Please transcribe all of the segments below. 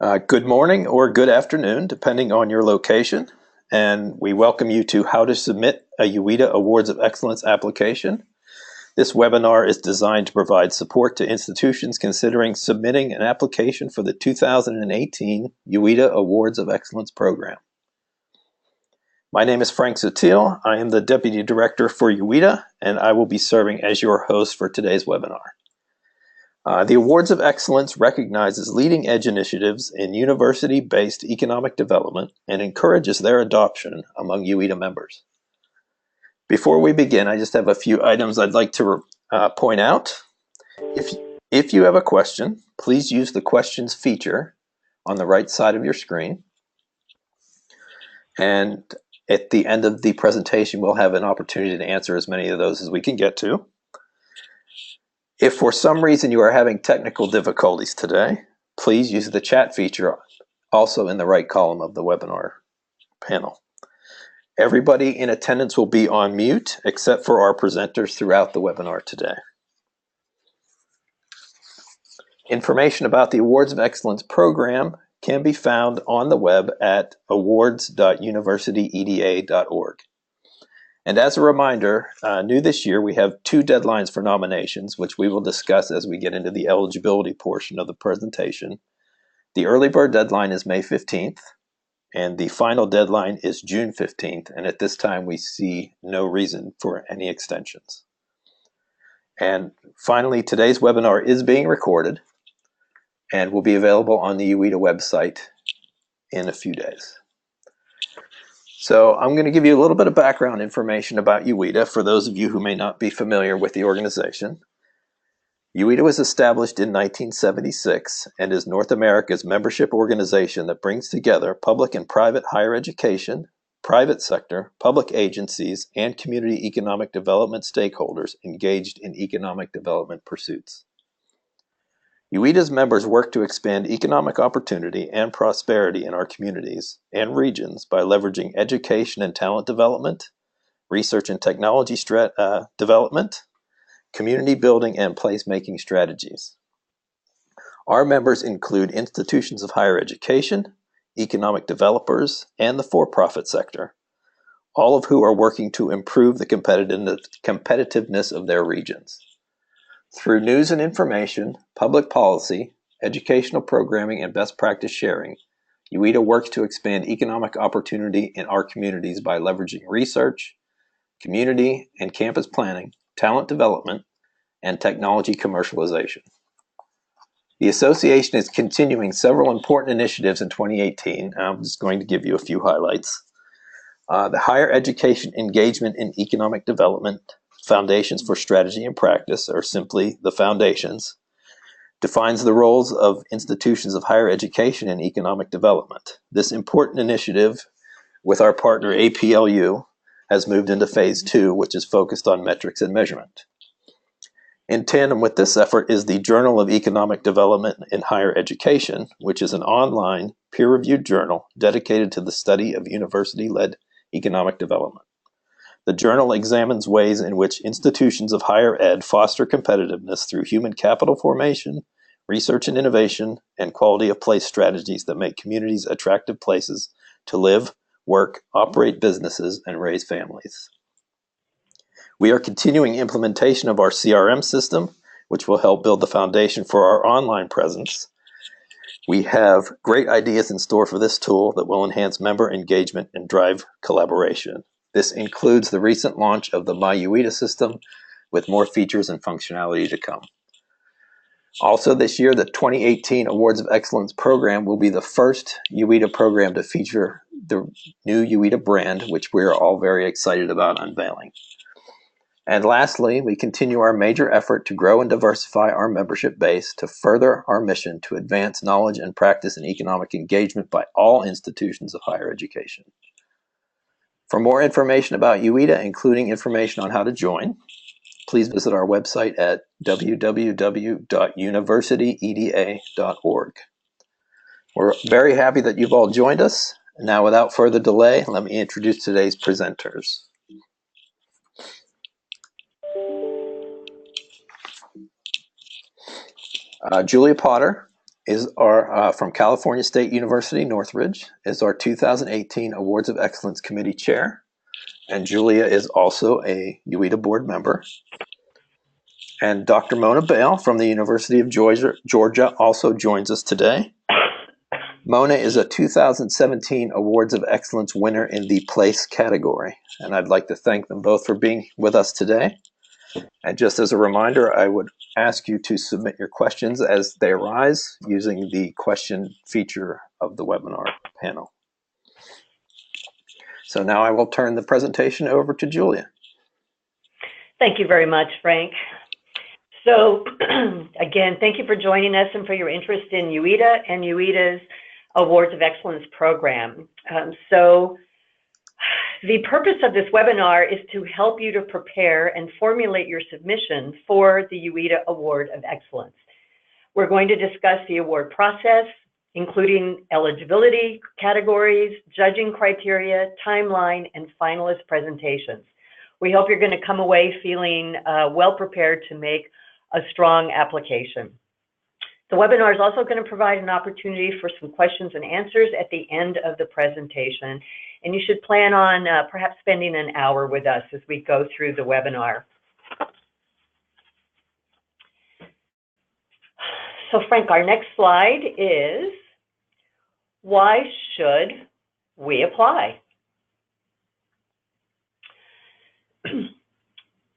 Good morning or good afternoon, depending on your location. And we welcome you to How to Submit a UEDA Awards of Excellence application. This webinar is designed to provide support to institutions considering submitting an application for the 2018 UEDA Awards of Excellence program. My name is Frank Sutil. I am the Deputy Director for UEDA, and I will be serving as your host for today's webinar. The Awards of Excellence recognizes leading-edge initiatives in university-based economic development and encourages their adoption among UEDA members. Before we begin, I just have a few items I'd like to point out. If you have a question, please use the questions feature on the right side of your screen. And at the end of the presentation, we'll have an opportunity to answer as many of those as we can get to. If for some reason you are having technical difficulties today, please use the chat feature also in the right column of the webinar panel. Everybody in attendance will be on mute except for our presenters throughout the webinar today. Information about the Awards of Excellence program can be found on the web at awards.universityeda.org. And as a reminder, new this year, we have 2 deadlines for nominations, which we will discuss as we get into the eligibility portion of the presentation. The early bird deadline is May 15th, and the final deadline is June 15th, and at this time we see no reason for any extensions. And finally, today's webinar is being recorded and will be available on the UEDA website in a few days. So I'm going to give you a little bit of background information about UEDA for those of you who may not be familiar with the organization. UEDA was established in 1976 and is North America's membership organization that brings together public and private higher education, private sector, public agencies, and community economic development stakeholders engaged in economic development pursuits. UEDA's members work to expand economic opportunity and prosperity in our communities and regions by leveraging education and talent development, research and technology development, community building, and placemaking strategies. Our members include institutions of higher education, economic developers, and the for-profit sector, all of who are working to improve the competitiveness of their regions. Through news and information, public policy, educational programming, and best practice sharing, UEDA works to expand economic opportunity in our communities by leveraging research, community and campus planning, talent development, and technology commercialization. The association is continuing several important initiatives in 2018. I'm just going to give you a few highlights. The Higher Education Engagement in Economic Development Foundations for Strategy and Practice, or simply the Foundations, defines the roles of institutions of higher education in economic development. This important initiative with our partner APLU has moved into phase 2, which is focused on metrics and measurement. In tandem with this effort is the Journal of Economic Development in Higher Education, which is an online, peer-reviewed journal dedicated to the study of university-led economic development. The journal examines ways in which institutions of higher ed foster competitiveness through human capital formation, research and innovation, and quality of place strategies that make communities attractive places to live, work, operate businesses, and raise families. We are continuing implementation of our CRM system, which will help build the foundation for our online presence. We have great ideas in store for this tool that will enhance member engagement and drive collaboration. This includes the recent launch of the My UEDA system with more features and functionality to come. Also this year, the 2018 Awards of Excellence program will be the first UEDA program to feature the new UEDA brand, which we are all very excited about unveiling. And lastly, we continue our major effort to grow and diversify our membership base to further our mission to advance knowledge and practice in economic engagement by all institutions of higher education. For more information about UEDA, including information on how to join, please visit our website at www.universityeda.org. We're very happy that you've all joined us. Now, without further delay, let me introduce today's presenters. Julia Potter is our from California State University, Northridge, is our 2018 Awards of Excellence Committee Chair. And Julia is also a UEDA board member. And Dr. Mona Bale from the University of Georgia also joins us today. Mona is a 2017 Awards of Excellence winner in the place category. And I'd like to thank them both for being with us today. And just as a reminder, I would ask you to submit your questions as they arise using the question feature of the webinar panel. So now I will turn the presentation over to Julia. Thank you very much, Frank. So again, thank you for joining us and for your interest in UEDA and UEDA's Awards of Excellence program. So the purpose of this webinar is to help you to prepare and formulate your submission for the UEDA Award of Excellence. We're going to discuss the award process, including eligibility categories, judging criteria, timeline, and finalist presentations. We hope you're going to come away feeling well prepared to make a strong application. The webinar is also going to provide an opportunity for some questions and answers at the end of the presentation. And you should plan on perhaps spending an hour with us as we go through the webinar. So Frank, our next slide is, why should we apply?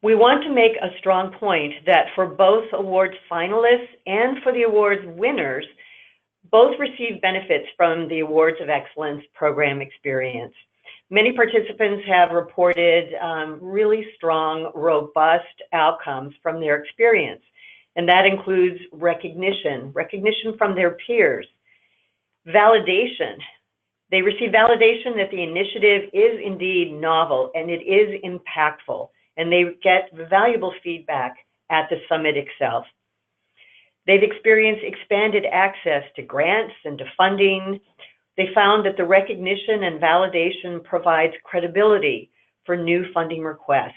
We want to make a strong point that for both awards finalists and for the awards winners, both receive benefits from the Awards of Excellence program experience. Many participants have reported really strong, robust outcomes from their experience, and that includes recognition from their peers, validation. They receive validation that the initiative is indeed novel and it is impactful, and they get valuable feedback at the summit itself. They've experienced expanded access to grants and to funding. They found that the recognition and validation provides credibility for new funding requests.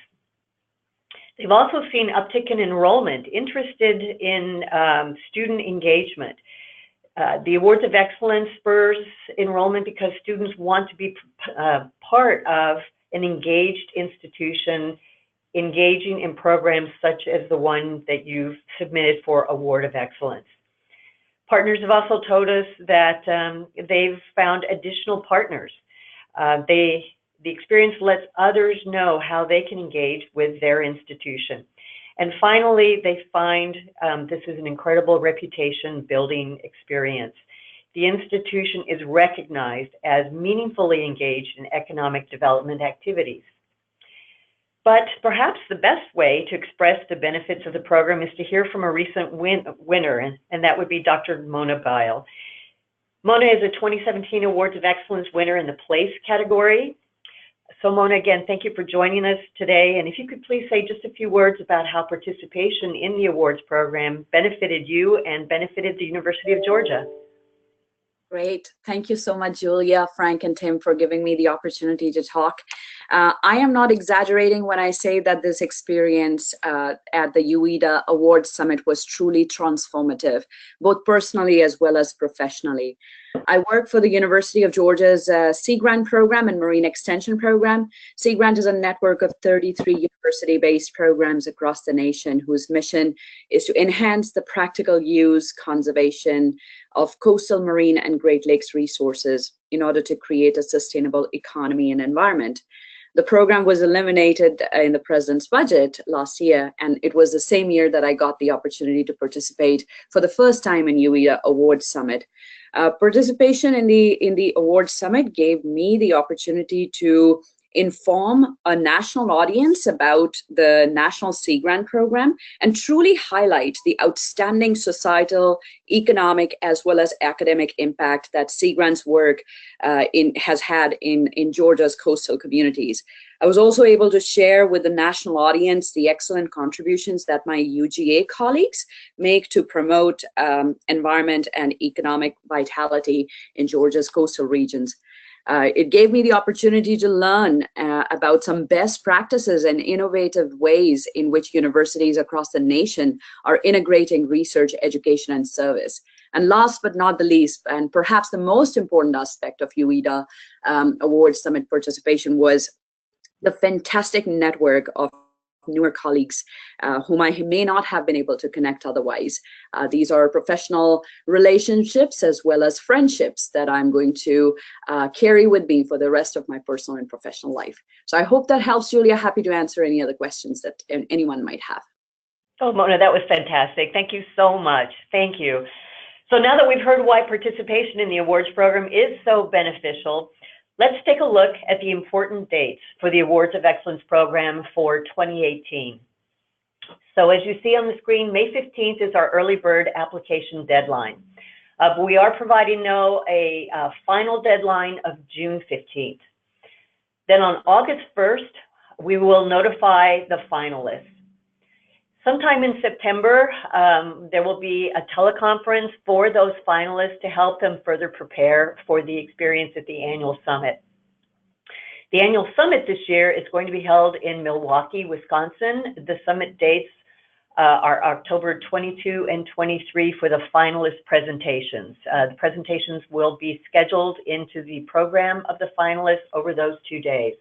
They've also seen uptick in enrollment, interested in student engagement. The Awards of Excellence spurs enrollment because students want to be part of an engaged institution, engaging in programs such as the one that you've submitted for Award of Excellence. Partners have also told us that they've found additional partners. The experience lets others know how they can engage with their institution. And finally, they find this is an incredible reputation building experience. The institution is recognized as meaningfully engaged in economic development activities. But perhaps the best way to express the benefits of the program is to hear from a recent winner, and that would be Dr. Mona Bale. Mona is a 2017 Awards of Excellence winner in the place category. So Mona, again, thank you for joining us today. And if you could please say just a few words about how participation in the awards program benefited you and benefited the University of Georgia. Great. Thank you so much, Julia, Frank, and Tim, for giving me the opportunity to talk. I am not exaggerating when I say that this experience at the UEDA Awards Summit was truly transformative, both personally as well as professionally. I work for the University of Georgia's Sea Grant program and Marine Extension program. Sea Grant is a network of 33 university-based programs across the nation whose mission is to enhance the practical use, conservation of coastal, marine, and Great Lakes resources in order to create a sustainable economy and environment. The program was eliminated in the president's budget last year, and it was the same year that I got the opportunity to participate for the first time in UEDA Awards Summit. Participation in the Awards Summit gave me the opportunity to inform a national audience about the National Sea Grant Program and truly highlight the outstanding societal, economic, as well as academic impact that Sea Grant's work has had in Georgia's coastal communities. I was also able to share with the national audience the excellent contributions that my UGA colleagues make to promote environment and economic vitality in Georgia's coastal regions. It gave me the opportunity to learn about some best practices and innovative ways in which universities across the nation are integrating research, education, and service. And last but not the least, and perhaps the most important aspect of UEDA Awards Summit participation was the fantastic network of newer colleagues whom I may not have been able to connect otherwise. These are professional relationships as well as friendships that I'm going to carry with me for the rest of my personal and professional life. So I hope that helps, Julia. Happy to answer any other questions that anyone might have. Oh, Mona, that was fantastic. Thank you so much. Thank you. So now that we've heard why participation in the awards program is so beneficial, let's take a look at the important dates for the Awards of Excellence program for 2018. So as you see on the screen, May 15th is our early bird application deadline. But we are providing, though, a final deadline of June 15th. Then on August 1st, we will notify the finalists. Sometime in September, there will be a teleconference for those finalists to help them further prepare for the experience at the annual summit. The annual summit this year is going to be held in Milwaukee, Wisconsin. The summit dates are October 22 and 23 for the finalist presentations. The presentations will be scheduled into the program of the finalists over those 2 days.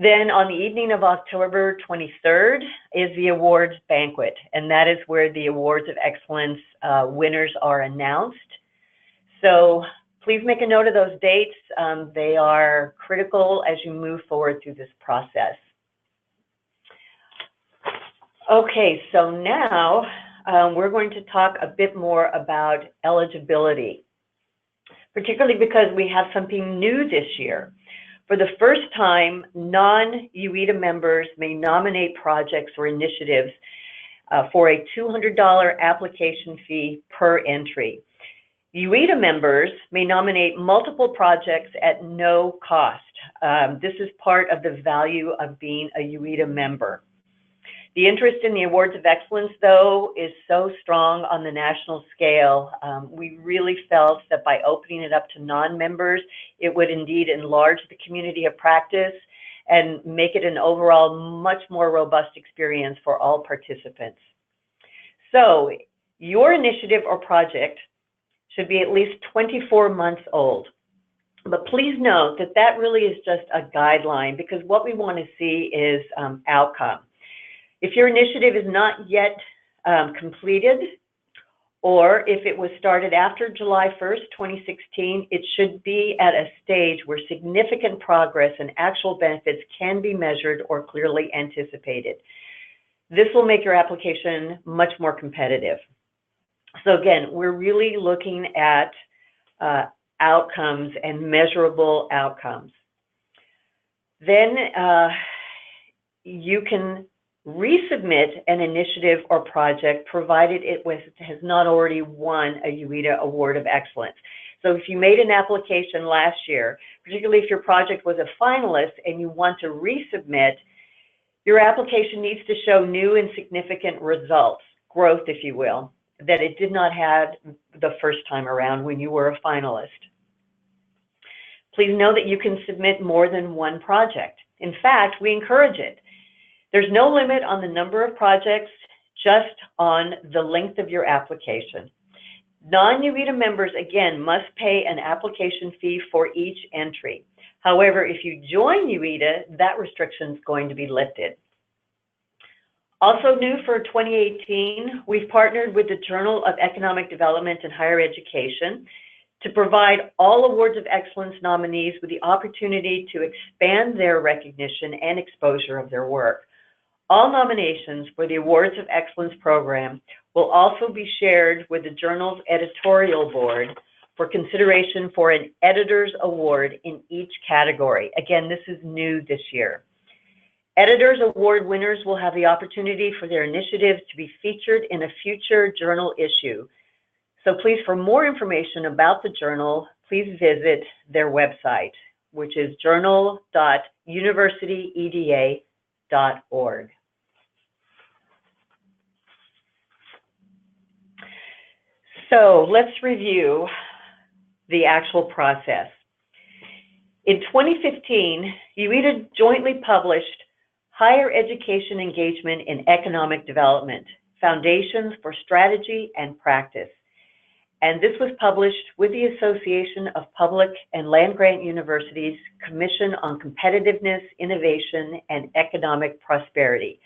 Then on the evening of October 23rd is the awards banquet, and that is where the Awards of Excellence winners are announced. So please make a note of those dates. They are critical as you move forward through this process. Okay, so now we're going to talk a bit more about eligibility, particularly because we have something new this year. For the first time, non-UEDA members may nominate projects or initiatives for a $200 application fee per entry. UEDA members may nominate multiple projects at no cost. This is part of the value of being a UEDA member. The interest in the Awards of Excellence, though, is so strong on the national scale. We really felt that by opening it up to non-members, it would indeed enlarge the community of practice and make it an overall much more robust experience for all participants. So your initiative or project should be at least 24 months old. But please note that that really is just a guideline, because what we want to see is outcome. If your initiative is not yet completed, or if it was started after July 1st, 2016, it should be at a stage where significant progress and actual benefits can be measured or clearly anticipated. This will make your application much more competitive. So again, we're really looking at outcomes and measurable outcomes. Then you can resubmit an initiative or project provided it has not already won a UEDA Award of Excellence. So if you made an application last year, particularly if your project was a finalist and you want to resubmit, your application needs to show new and significant results, growth if you will, that it did not have the first time around when you were a finalist. Please know that you can submit more than one project. In fact, we encourage it. There's no limit on the number of projects, just on the length of your application. Non-UEDA members, again, must pay an application fee for each entry. However, if you join UEDA, that restriction is going to be lifted. Also new for 2018, we've partnered with the Journal of Economic Development and Higher Education to provide all Awards of Excellence nominees with the opportunity to expand their recognition and exposure of their work. All nominations for the Awards of Excellence program will also be shared with the journal's editorial board for consideration for an editor's award in each category. Again, this is new this year. Editor's Award winners will have the opportunity for their initiatives to be featured in a future journal issue. So please, for more information about the journal, please visit their website, which is journal.universityeda.org. So let's review the actual process. In 2015, UEDA jointly published Higher Education Engagement in Economic Development, Foundations for Strategy and Practice. And this was published with the Association of Public and Land-Grant Universities Commission on Competitiveness, Innovation, and Economic Prosperity,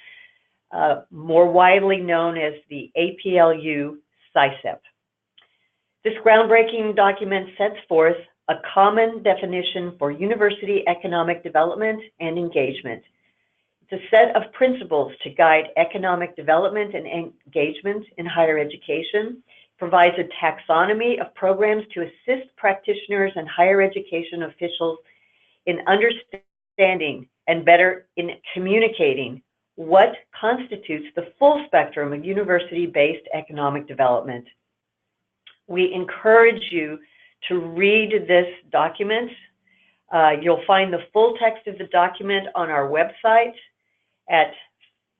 more widely known as the APLU CICEP. This groundbreaking document sets forth a common definition for university economic development and engagement. It's a set of principles to guide economic development and engagement in higher education, provides a taxonomy of programs to assist practitioners and higher education officials in understanding and better in communicating what constitutes the full spectrum of university-based economic development. We encourage you to read this document. You'll find the full text of the document on our website at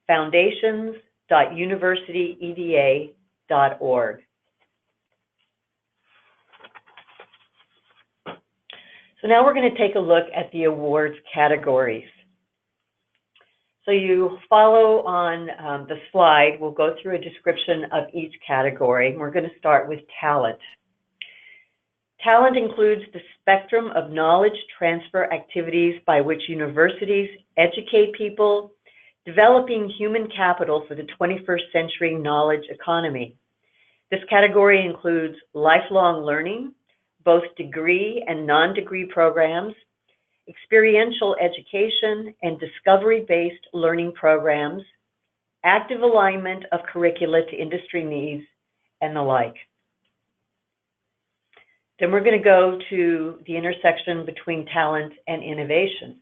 foundations.universityeda.org. So now we're going to take a look at the awards categories. So you follow on the slide. We'll go through a description of each category. We're going to start with talent. Talent includes the spectrum of knowledge transfer activities by which universities educate people, developing human capital for the 21st century knowledge economy. This category includes lifelong learning, both degree and non-degree programs, experiential education and discovery-based learning programs, active alignment of curricula to industry needs, and the like. Then we're going to go to the intersection between talent and innovation.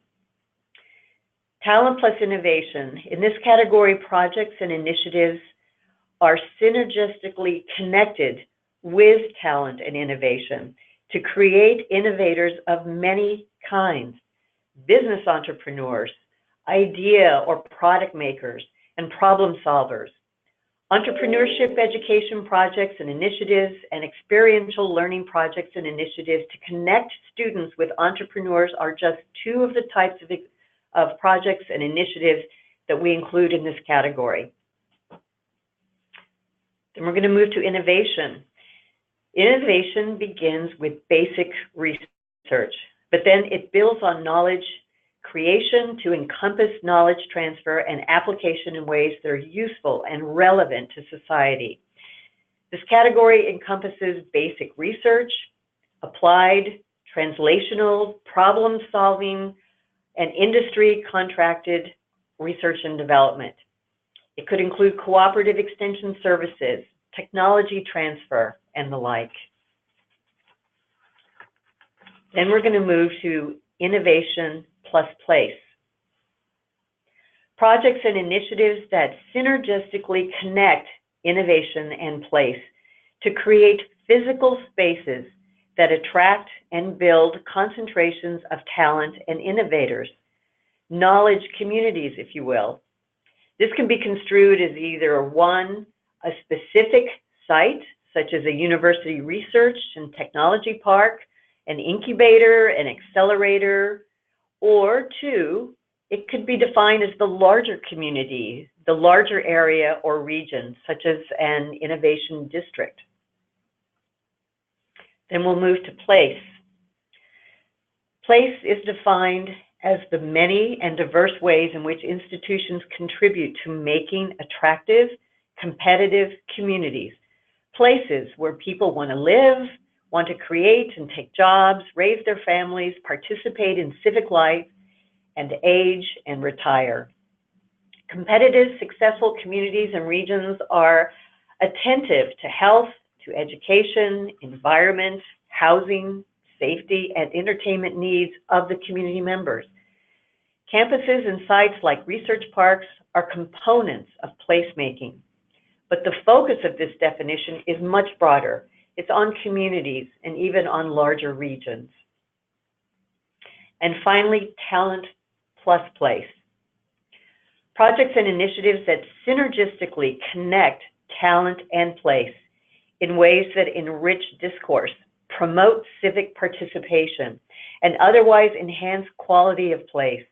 Talent plus innovation. In this category, projects and initiatives are synergistically connected with talent and innovation to create innovators of many kinds, business entrepreneurs, idea or product makers, and problem solvers. Entrepreneurship education projects and initiatives and experiential learning projects and initiatives to connect students with entrepreneurs are just two of the types of projects and initiatives that we include in this category. Then we're going to move to innovation. Innovation begins with basic research, but then it builds on knowledge creation to encompass knowledge transfer and application in ways that are useful and relevant to society. This category encompasses basic research, applied, translational, problem-solving, and industry-contracted research and development. It could include cooperative extension services, technology transfer, and the like. Then we're going to move to innovation plus place. Projects and initiatives that synergistically connect innovation and place to create physical spaces that attract and build concentrations of talent and innovators, knowledge communities, if you will. This can be construed as either a specific site, such as a university research and technology park, an incubator, an accelerator, or two, it could be defined as the larger community, the larger area or region, such as an innovation district. Then we'll move to place. Place is defined as the many and diverse ways in which institutions contribute to making attractive, competitive communities, places where people want to live, want to create and take jobs, raise their families, participate in civic life, and age and retire. Competitive, successful communities and regions are attentive to health, to education, environment, housing, safety, and entertainment needs of the community members. Campuses and sites like research parks are components of placemaking, but the focus of this definition is much broader. It's on communities and even on larger regions. And finally, talent plus place. Projects and initiatives that synergistically connect talent and place in ways that enrich discourse, promote civic participation, and otherwise enhance quality of place.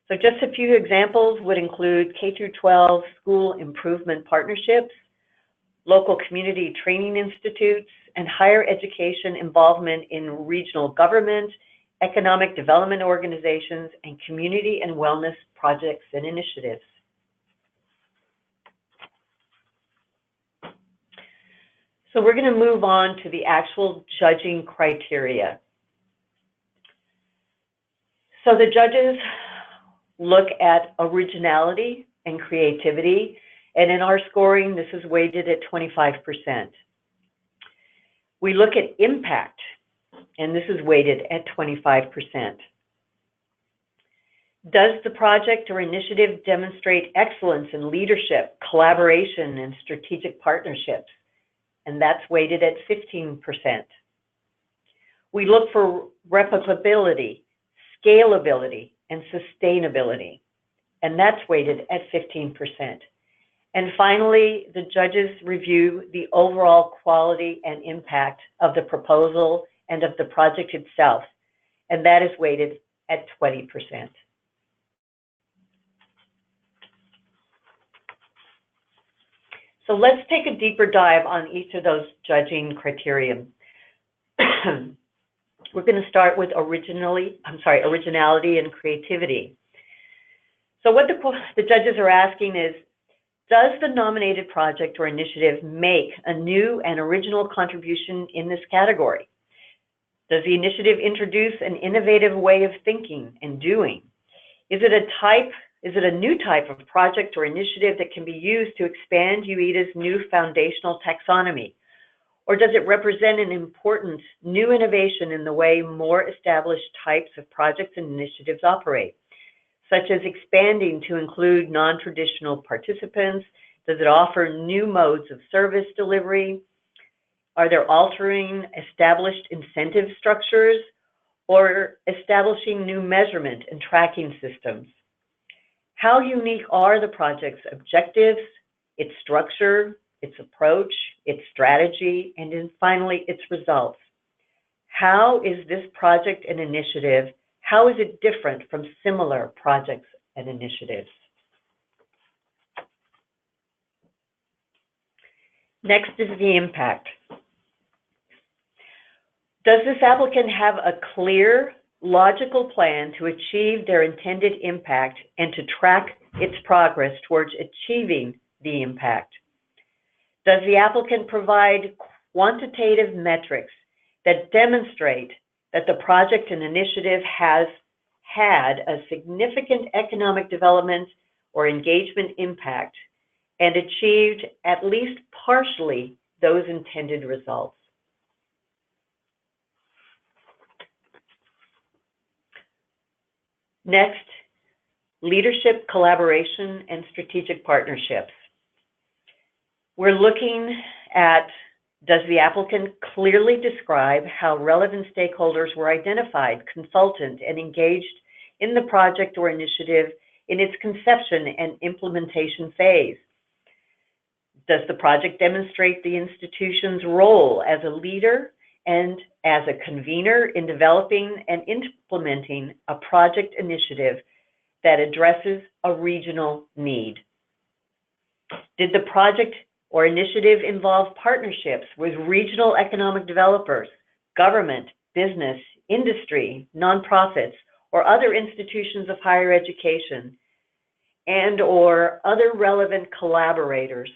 So just a few examples would include K-12 school improvement partnerships, local community training institutes, and higher education involvement in regional government, economic development organizations, and community and wellness projects and initiatives. So we're going to move on to the actual judging criteria. So the judges look at originality and creativity, and in our scoring, this is weighted at 25%. We look at impact, and this is weighted at 25%. Does the project or initiative demonstrate excellence in leadership, collaboration, and strategic partnerships? And that's weighted at 15%. We look for replicability, scalability, and sustainability, and that's weighted at 15%. And finally, the judges review the overall quality and impact of the proposal and of the project itself, and that is weighted at 20%. So let's take a deeper dive on each of those judging criteria. We're going to start with originality and creativity. So what the judges are asking is, does the nominated project or initiative make a new and original contribution in this category? Does the initiative introduce an innovative way of thinking and doing? Is it a new type of project or initiative that can be used to expand UEDA's new foundational taxonomy? Or does it represent an important new innovation in the way more established types of projects and initiatives operate, such as expanding to include non-traditional participants? Does it offer new modes of service delivery? Are there altering established incentive structures or establishing new measurement and tracking systems? How unique are the project's objectives, its structure, its approach, its strategy, and then finally its results? How is this project and initiative, how is it different from similar projects and initiatives? Next is the impact. Does this applicant have a clear, logical plan to achieve their intended impact and to track its progress towards achieving the impact? Does the applicant provide quantitative metrics that demonstrate that the project and initiative has had a significant economic development or engagement impact and achieved at least partially those intended results? Next, leadership, collaboration, and strategic partnerships. We're looking at, does the applicant clearly describe how relevant stakeholders were identified, consulted, and engaged in the project or initiative in its conception and implementation phase? Does the project demonstrate the institution's role as a leader and as a convener in developing and implementing a project initiative that addresses a regional need? Did the project or initiative involve partnerships with regional economic developers, government, business, industry, nonprofits, or other institutions of higher education, and or other relevant collaborators?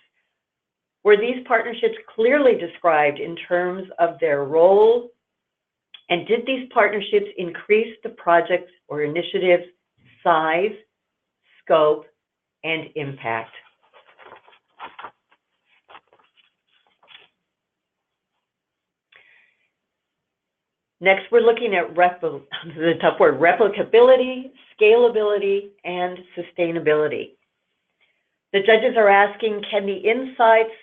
Were these partnerships clearly described in terms of their role? And did these partnerships increase the project or initiative's size, scope, and impact? Next, we're looking at the tough word, replicability, scalability, and sustainability. The judges are asking, can the insights,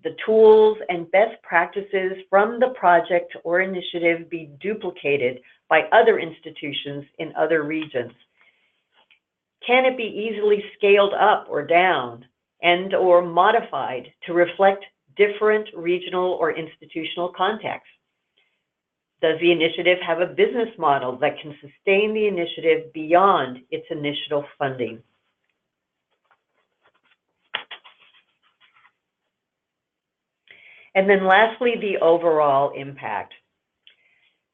the tools, and best practices from the project or initiative be duplicated by other institutions in other regions? Can it be easily scaled up or down and or modified to reflect different regional or institutional contexts? Does the initiative have a business model that can sustain the initiative beyond its initial funding? And then lastly, the overall impact.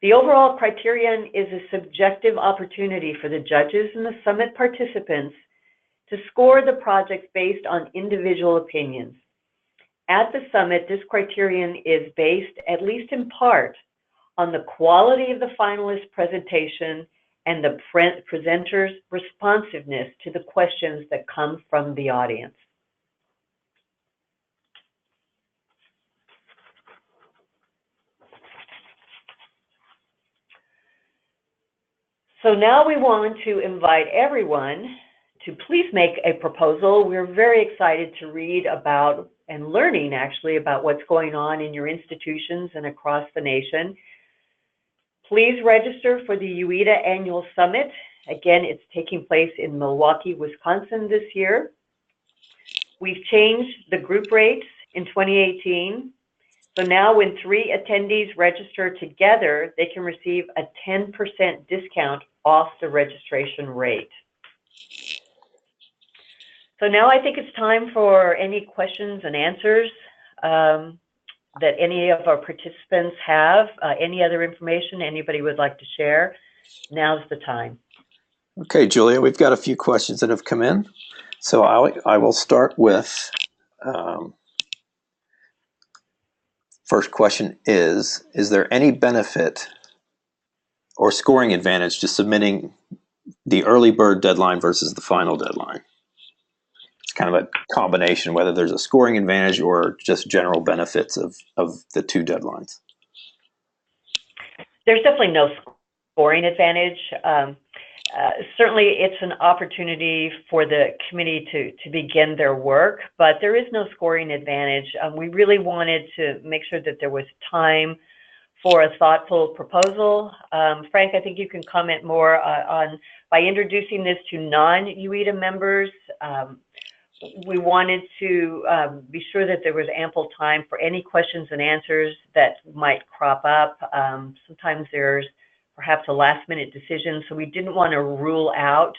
The overall criterion is a subjective opportunity for the judges and the summit participants to score the project based on individual opinions. At the summit, this criterion is based, at least in part, on the quality of the finalist presentation and the presenter's responsiveness to the questions that come from the audience. So now we want to invite everyone to please make a proposal. We're very excited to read about and learning actually about what's going on in your institutions and across the nation. Please register for the UEDA Annual Summit. Again, it's taking place in Milwaukee, Wisconsin this year. We've changed the group rates in 2018. So now when 3 attendees register together, they can receive a 10% discount off the registration rate. So now I think it's time for any questions and answers that any of our participants have. Any other information anybody would like to share, now's the time. Okay, Julia, we've got a few questions that have come in. So I will start with, first question is there any benefit or scoring advantage to submitting the early bird deadline versus the final deadline? It's kind of a combination, whether there's a scoring advantage or just general benefits of the two deadlines. There's definitely no scoring advantage. Certainly it's an opportunity for the committee to begin their work, but there is no scoring advantage. We really wanted to make sure that there was time for a thoughtful proposal. Frank, I think you can comment more on, by introducing this to non-UEDA members, we wanted to be sure that there was ample time for any questions and answers that might crop up. Sometimes there's perhaps a last-minute decision, so we didn't want to rule out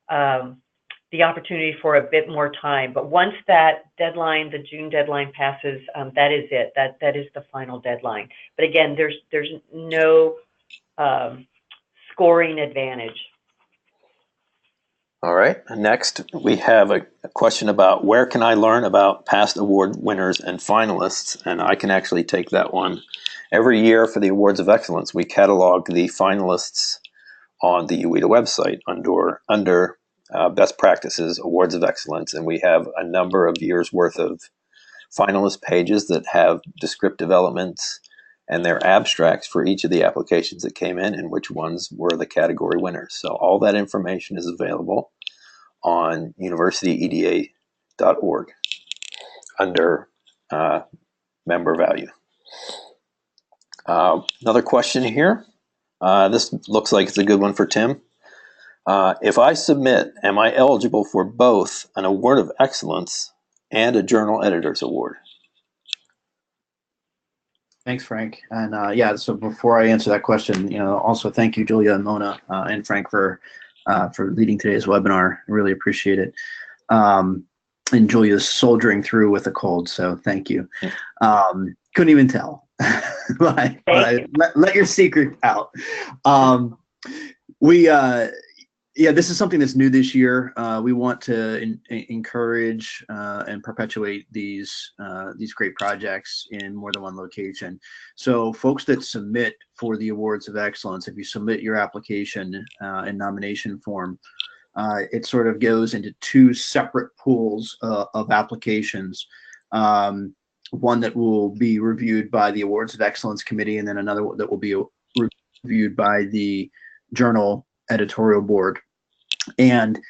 the opportunity for a bit more time. But once that deadline, the June deadline passes, that is it. That is the final deadline. But again, there's no scoring advantage. All right. Next, we have a question about where can I learn about past award winners and finalists? And I can actually take that one. Every year for the Awards of Excellence, we catalog the finalists on the UEDA website under Best Practices, Awards of Excellence. And we have a number of years worth of finalist pages that have descriptive elements and their abstracts for each of the applications that came in and which ones were the category winners. So all that information is available on universityeda.org under member value. Another question here. This looks like it's a good one for Tim. If I submit, am I eligible for both an Award of Excellence and a Journal Editor's Award? Thanks, Frank. And yeah, so before I answer that question, also thank you, Julia and Mona and Frank for leading today's webinar. I really appreciate it. And Julia's soldiering through with a cold, so thank you. Couldn't even tell, but let your secret out. Yeah, this is something that's new this year. We want to encourage and perpetuate these great projects in more than one location. So folks that submit for the Awards of Excellence, if you submit your application and nomination form, it sort of goes into 2 separate pools of applications. One that will be reviewed by the Awards of Excellence Committee, and then another that will be reviewed by the Journal Editorial Board. And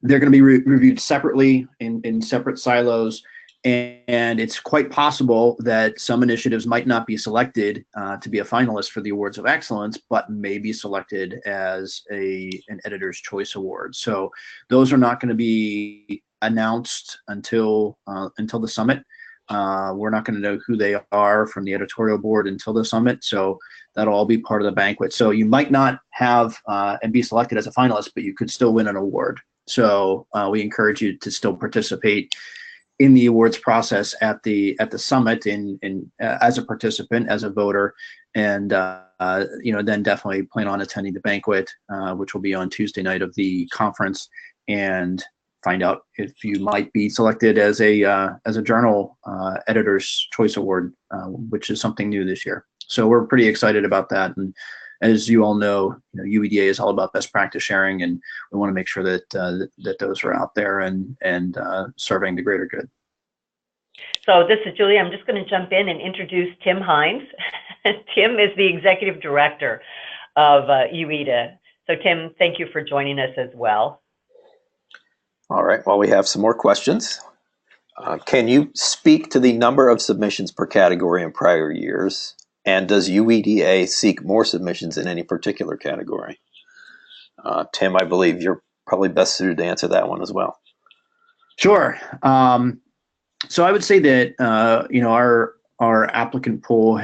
they're going to be reviewed separately in separate silos. And it's quite possible that some initiatives might not be selected to be a finalist for the Awards of Excellence, but may be selected as an Editor's Choice Award. So those are not going to be announced until the summit. We're not going to know who they are from the editorial board until the summit, so that'll all be part of the banquet. So you might not have and be selected as a finalist, but you could still win an award. So we encourage you to still participate in the awards process at the summit as a participant, as a voter, and then definitely plan on attending the banquet, which will be on Tuesday night of the conference, and find out if you might be selected as a journal editor's choice award, which is something new this year. So we're pretty excited about that. And as you all know, UEDA is all about best practice sharing, and we want to make sure that that those are out there and serving the greater good. So this is Julie. I'm just going to jump in and introduce Tim Hines. Tim is the executive director of UEDA. So Tim, thank you for joining us as well. All right. Well, we have some more questions. Can you speak to the number of submissions per category in prior years? And does UEDA seek more submissions in any particular category? Tim, I believe you're probably best suited to answer that one as well. Sure. So I would say that our applicant pool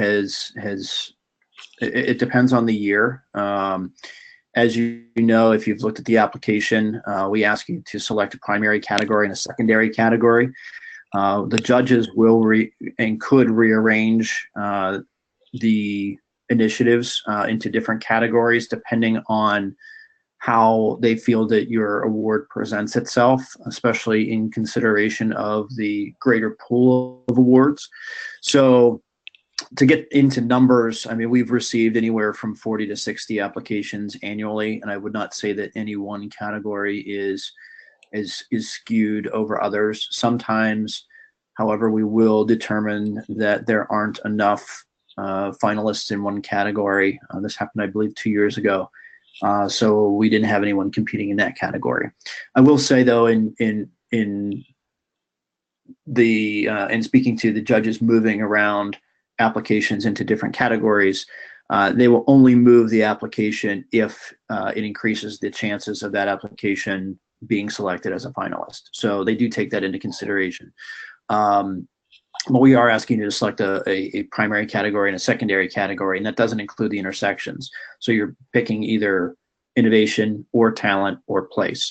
it depends on the year. As you know, if you've looked at the application, we ask you to select a primary category and a secondary category. The judges will and could rearrange the initiatives into different categories depending on how they feel that your award presents itself, especially in consideration of the greater pool of awards. So to get into numbers, I mean, we've received anywhere from 40 to 60 applications annually, and I would not say that any one category is skewed over others. Sometimes, however, we will determine that there aren't enough finalists in one category. This happened, I believe, 2 years ago. So we didn't have anyone competing in that category. I will say, though, in speaking to the judges moving around applications into different categories, they will only move the application if it increases the chances of that application being selected as a finalist. So they do take that into consideration. But we are asking you to select a primary category and a secondary category, and that doesn't include the intersections. So you're picking either innovation or talent or place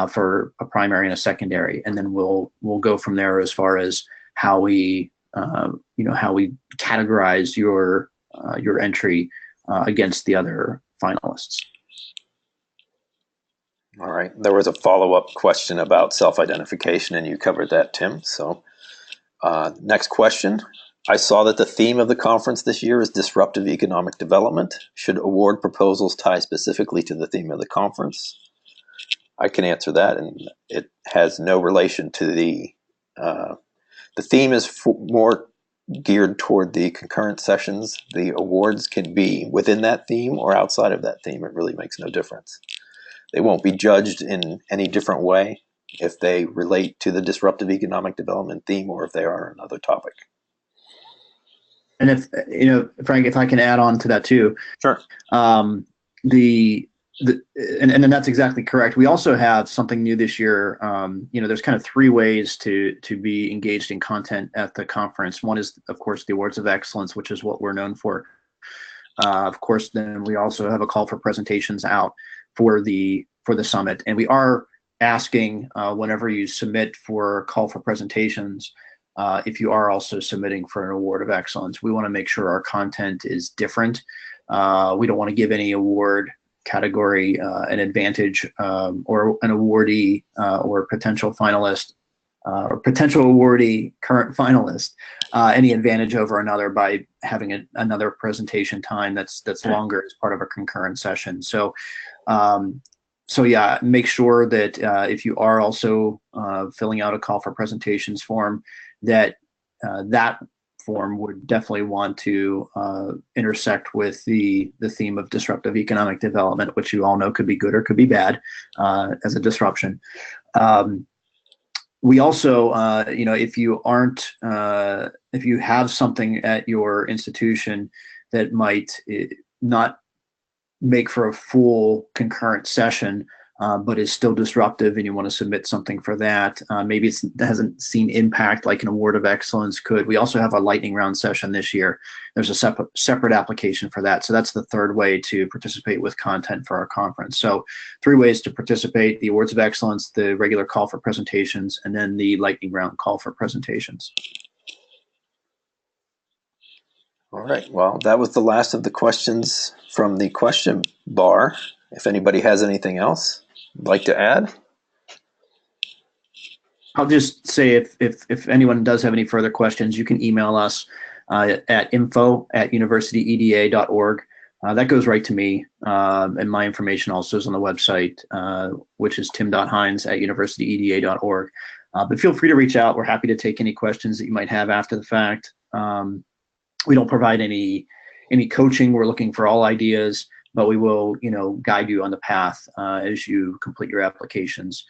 for a primary and a secondary, and then we'll go from there as far as how we categorize your entry against the other finalists. All right. There was a follow-up question about self-identification, and you covered that, Tim. So next question. I saw that the theme of the conference this year is disruptive economic development. Should award proposals tie specifically to the theme of the conference? I can answer that, and it has no relation to the theme is more geared toward the concurrent sessions. The awards can be within that theme or outside of that theme. It really makes no difference. They won't be judged in any different way if they relate to the disruptive economic development theme or if they are another topic. And if Frank, if I can add on to that too. Sure. And that's exactly correct. We also have something new this year. There's kind of three ways to be engaged in content at the conference. One is, of course, the Awards of Excellence, which is what we're known for. Of course, then we also have a call for presentations out for the summit, and we are asking whenever you submit for a call for presentations, if you are also submitting for an Award of Excellence. We want to make sure our content is different. We don't want to give any award category an advantage or an awardee or potential finalist or potential awardee current finalist any advantage over another by having another presentation time that's longer as part of a concurrent session. So yeah, make sure that if you are also filling out a call for presentations form, that that form would definitely want to intersect with the theme of disruptive economic development, which you all know could be good or could be bad as a disruption. We also, if you have something at your institution that might not make for a full concurrent session, but is still disruptive and you want to submit something for that. Maybe it hasn't seen impact like an Award of Excellence could. We also have a lightning round session this year. There's a separate application for that. So that's the third way to participate with content for our conference. So 3 ways to participate: the Awards of Excellence, the regular call for presentations, and then the lightning round call for presentations. All right, well, that was the last of the questions from the question bar. If anybody has anything else like to add? I'll just say if anyone does have any further questions, you can email us at info@universityeda.org. That goes right to me, and my information also is on the website, which is tim.hines@universityeda.org. But feel free to reach out. We're happy to take any questions that you might have after the fact. We don't provide any coaching. We're looking for all ideas, but we will, guide you on the path as you complete your applications.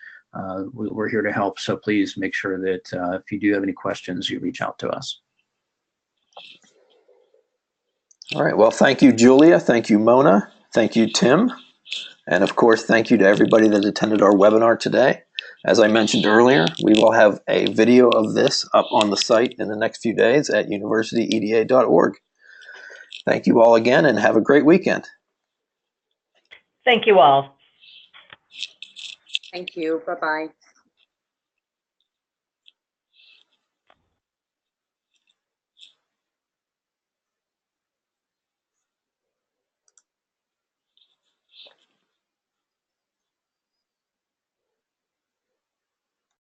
We're here to help, so please make sure that if you do have any questions, you reach out to us. All right, well, thank you, Julia. Thank you, Mona. Thank you, Tim. And of course, thank you to everybody that attended our webinar today. As I mentioned earlier, we will have a video of this up on the site in the next few days at universityeda.org. Thank you all again and have a great weekend. Thank you all. Thank you. Bye-bye.